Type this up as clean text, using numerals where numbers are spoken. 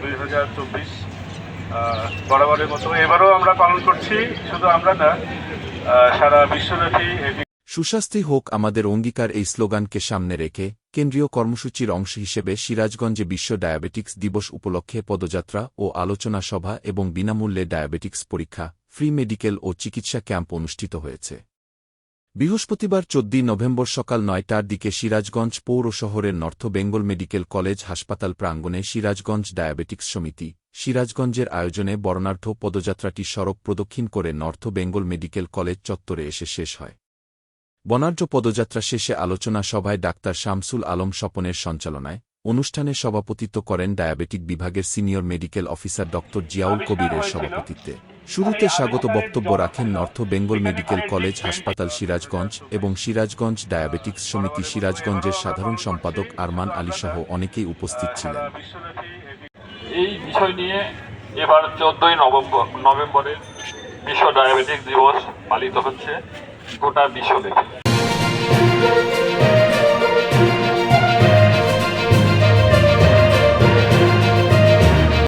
2024 বরাবরের মতো এবারও আমরা পালন করছি। শুধু আমরা না, সারা বিশ্বব্যাপী সুস্বাস্থ্যই হোক আমাদের অঙ্গীকার এই স্লোগানকে সামনে রেখে কেন্দ্রীয় কর্মসূচির অংশ হিসেবে সিরাজগঞ্জে বিশ্ব ডায়াবেটিক্স দিবস উপলক্ষে পদযাত্রা ও আলোচনা সভা এবং বিনামূল্যে ডায়াবেটিক্স পরীক্ষা, ফ্রি মেডিকেল ও চিকিৎসা ক্যাম্প অনুষ্ঠিত হয়েছে। বৃহস্পতিবার 14 নভেম্বর সকাল 9টার দিকে সিরাজগঞ্জ পৌর শহরের নর্থ বেঙ্গল মেডিকেল কলেজ হাসপাতাল প্রাঙ্গণে সিরাজগঞ্জ ডায়াবেটিক্স সমিতি সিরাজগঞ্জের আয়োজনে বর্ণাঢ্য পদযাত্রাটি সড়ক প্রদক্ষিণ করে নর্থ বেঙ্গল মেডিকেল কলেজ চত্বরে এসে শেষ হয়। বর্ণাঢ্য পদযাত্রা শেষে আলোচনা সভায় ডাক্তার শামসুল আলম স্বপনের সঞ্চালনায় অনুষ্ঠানে সভাপতিত্ব করেন ডায়াবেটিক বিভাগের সিনিয়র মেডিকেল অফিসার ড জিয়াউল কবিরের সভাপতিত্বে। শুরুতে স্বাগত বক্তব্য রাখেন নর্থ বেঙ্গল মেডিকেল কলেজ হাসপাতাল সিরাজগঞ্জ এবং সিরাজগঞ্জ ডায়াবেটিক্স সমিতি সিরাজগঞ্জের সাধারণ সম্পাদক আরমান আলী সহ অনেকেই উপস্থিত ছিলেন। এই বিষয় নিয়ে এবার 14 নভেম্বরের বিশ্ব ডায়াবেটিক দিবস পালিত হচ্ছে গোটা বিশ্বব্যাপী।